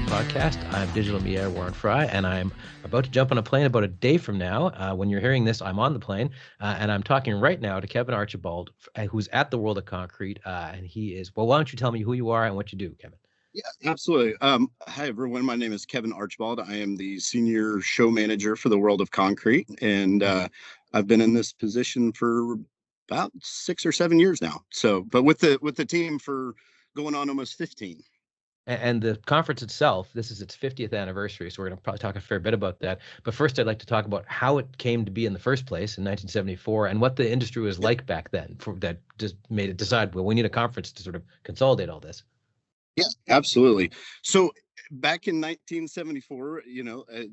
podcast. I'm digital media Warren Frey, and I'm about to jump on a plane about a day from now. When you're hearing this, I'm on the plane, and I'm talking right now to Kevin Archibald, who's at the World of Concrete, and he is, well, why don't you tell me who you are and what you do, Kevin? Yeah, absolutely. Hi, everyone. My name is Kevin Archibald. I am the senior show manager for the World of Concrete, and I've been in this position for about 6 or 7 years now. So, but with the team for going on almost 15. And the conference itself, this is its 50th anniversary, so we're going to probably talk a fair bit about that. But first, I'd like to talk about how it came to be in the first place in 1974 and what the industry was like back then that just made it decide, well, we need a conference to sort of consolidate all this. Yeah, absolutely. So back in 1974,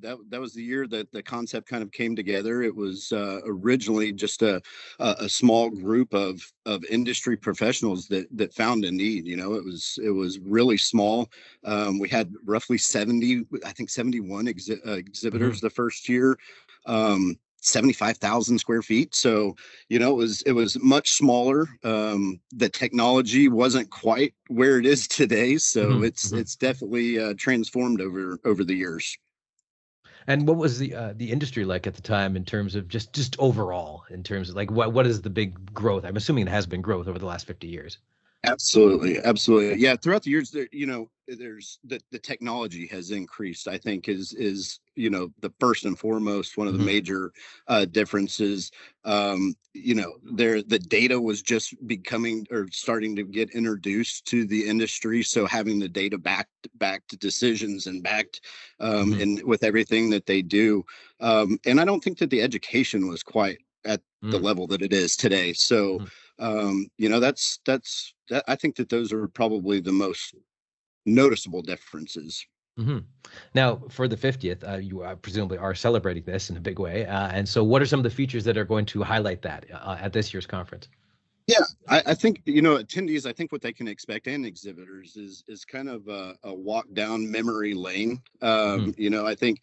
that was the year that the concept kind of came together. It was originally just a small group of industry professionals that found a need. It was really small. We had roughly 70, I think 71 exhibitors the first year. 75,000 square feet. So, it was much smaller. The technology wasn't quite where it is today. So it's definitely transformed over the years. And what was the industry like at the time in terms of just overall, in terms of like what is the big growth? I'm assuming it has been growth over the last 50 years. Absolutely, absolutely. Yeah, throughout the years, there's the technology has increased. I think is the first and foremost one of the major differences. The data was just becoming or starting to get introduced to the industry. So having the data backed decisions and backed and with everything that they do, and I don't think that the education was quite at the level that it is today. So that's that. I think that those are probably the most noticeable differences. Now, for the 50th, you presumably are celebrating this in a big way. And so what are some of the features that are going to highlight that at this year's conference? Yeah, I think, attendees, I think what they can expect and exhibitors is kind of a walk down memory lane. I think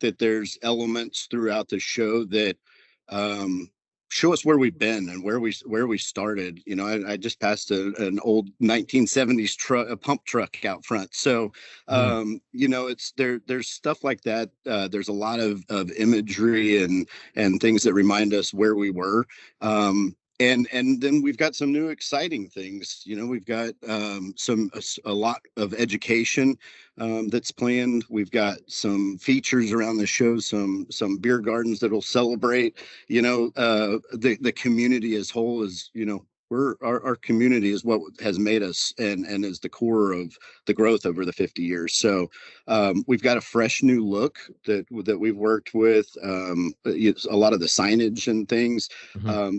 that there's elements throughout the show that show us where we've been and where we started. I just passed an old 1970s truck, a pump truck out front. So, it's there's stuff like that. There's a lot of imagery and things that remind us where we were. And then we've got some new exciting things. We've got a lot of education that's planned. We've got some features around the show, some beer gardens that'll celebrate. The community as whole is our community is what has made us and is the core of the growth over the 50 years. So we've got a fresh new look that we've worked with, a lot of the signage and things.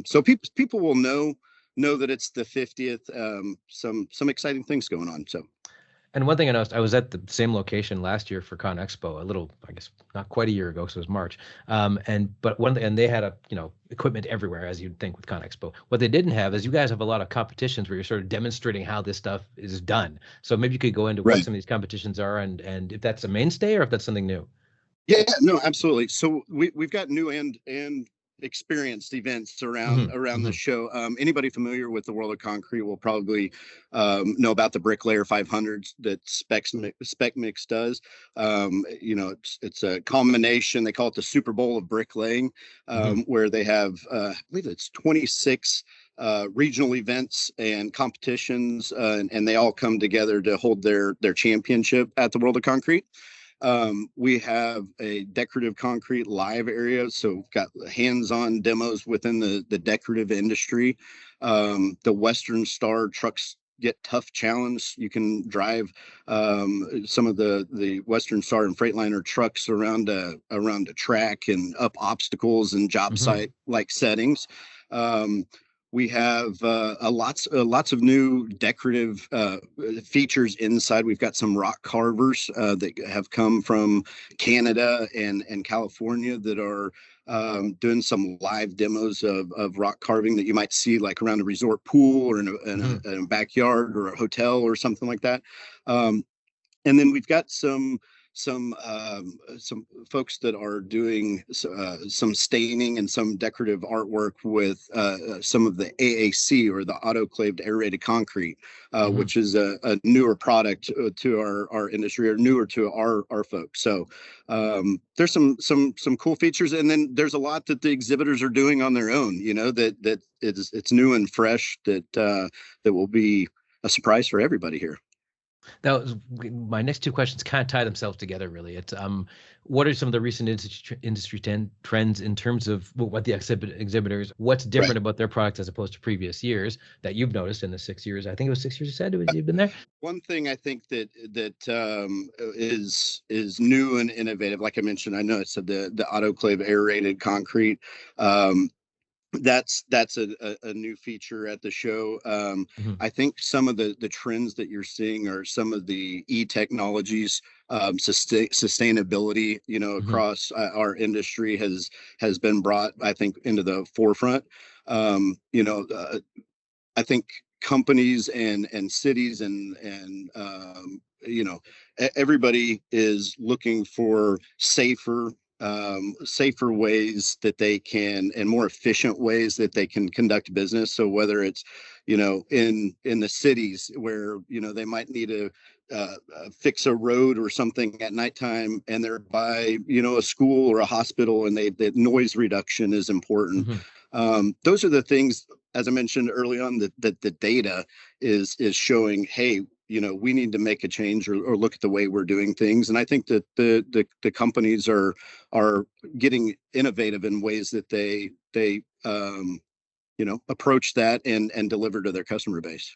So people will know that it's the 50th. Some exciting things going on. So. And one thing I noticed, I was at the same location last year for Con Expo, a little, I guess, not quite a year ago, so it was March. And they had equipment everywhere, as you'd think with Con Expo. What they didn't have is you guys have a lot of competitions where you're sort of demonstrating how this stuff is done. So maybe you could go into what some of these competitions are and if that's a mainstay or if that's something new. Yeah, no, absolutely. So we've got new and experienced events around the show. Anybody familiar with the World of Concrete will probably know about the Bricklayer 500s that Spec Mix does. It's a combination. They call it the Superbowl of bricklaying, where they have I believe it's 26 regional events and competitions, and they all come together to hold their championship at the World of Concrete. We have a decorative concrete live area, so we've got hands-on demos within the decorative industry. The Western Star Trucks Get Tough Challenge. You can drive some of the Western Star and Freightliner trucks around a track and up obstacles and job site like settings. We have lots of new decorative features inside. We've got some rock carvers that have come from Canada and California that are doing some live demos of rock carving that you might see like around a resort pool or in a backyard or a hotel or something like that. And then we've got some folks that are doing some staining and some decorative artwork with some of the AAC, or the autoclaved aerated concrete, which is a newer product to our industry, or newer to our folks. So there's some cool features, and then there's a lot that the exhibitors are doing on their own. That it's new and fresh, that will be a surprise for everybody here. That was my next two questions. Kind of tie themselves together, really. It's what are some of the recent industry trends in terms of what the exhibitors, what's different about their products as opposed to previous years that you've noticed in the 6 years? I think it was 6 years you said you've been there. One thing I think that is new and innovative, like I mentioned, I know it said the autoclave aerated concrete. That's a new feature at the show. I think some of the trends that you're seeing are some of the e-technologies, sustainability, across our industry has been brought, I think, into the forefront. I think companies and cities and everybody is looking for safer ways that they can, and more efficient ways that they can conduct business. So whether it's in the cities where they might need to fix a road or something at nighttime, and they're by a school or a hospital, and the noise reduction is important. Those are the things, as I mentioned early on, that the data is showing, hey, we need to make a change, or look at the way we're doing things. And I think that the companies are getting innovative in ways that they approach that and deliver to their customer base.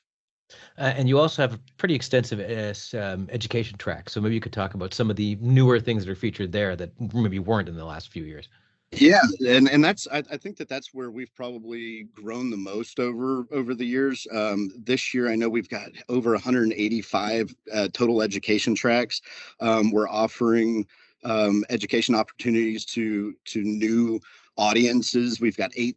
And you also have a pretty extensive education track. So maybe you could talk about some of the newer things that are featured there that maybe weren't in the last few years. Yeah, and that's I think that's where we've probably grown the most over the years. This year, I know we've got over 185 total education tracks. We're offering education opportunities to new audiences. We've got 8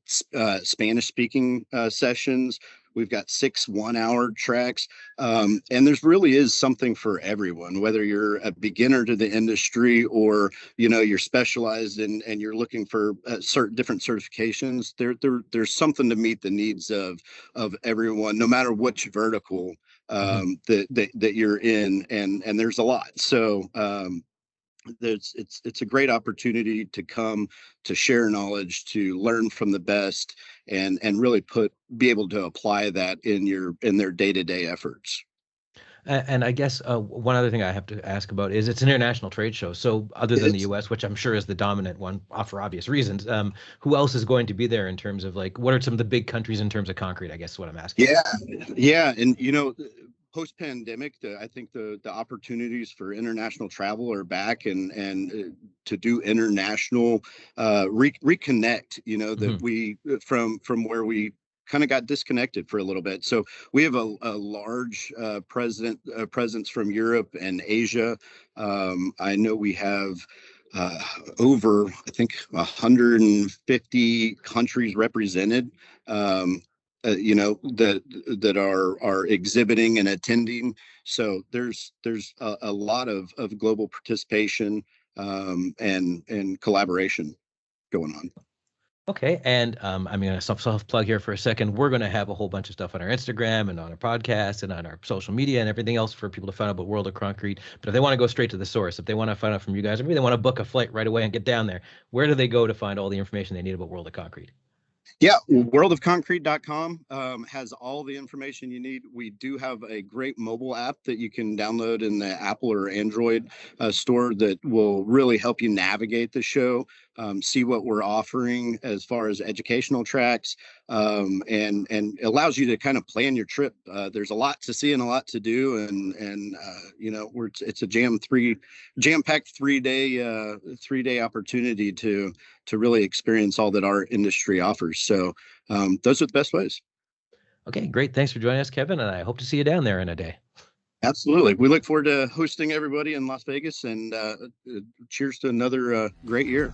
Spanish speaking sessions. We've got 6 1-hour tracks. And there's really is something for everyone, whether you're a beginner to the industry, or, you're specialized and you're looking for certain different certifications. There's something to meet the needs of everyone, no matter which vertical that you're in. And there's a lot. So, it's a great opportunity to come to share knowledge, to learn from the best, and really be able to apply that in their day-to-day efforts. And I guess one other thing I have to ask about is it's an international trade show. So other than the U.S., which I'm sure is the dominant one for obvious reasons, who else is going to be there in terms of what are some of the big countries in terms of concrete? I guess is what I'm asking. Yeah, and post-pandemic, I think the opportunities for international travel are back, and to do international reconnect. That we from where we kind of got disconnected for a little bit. So we have a large presence from Europe and Asia. I know we have over, I think, 150 countries represented. That are exhibiting and attending. So there's a lot of global participation and collaboration going on. Okay, and I'm going to self plug here for a second. We're going to have a whole bunch of stuff on our Instagram and on our podcast and on our social media and everything else for people to find out about World of Concrete. But if they want to go straight to the source, if they want to find out from you guys, or maybe they want to book a flight right away and get down there, where do they go to find all the information they need about World of Concrete? Yeah, worldofconcrete.com has all the information you need. We do have a great mobile app that you can download in the Apple or Android store that will really help you navigate the show, see what we're offering as far as educational tracks, and allows you to kind of plan your trip. There's a lot to see and a lot to do, and it's a jam-packed 3-day opportunity to really experience all that our industry offers. So those are the best ways. Okay, great. Thanks for joining us, Kevin, and I hope to see you down there in a day. Absolutely. We look forward to hosting everybody in Las Vegas, and cheers to another great year.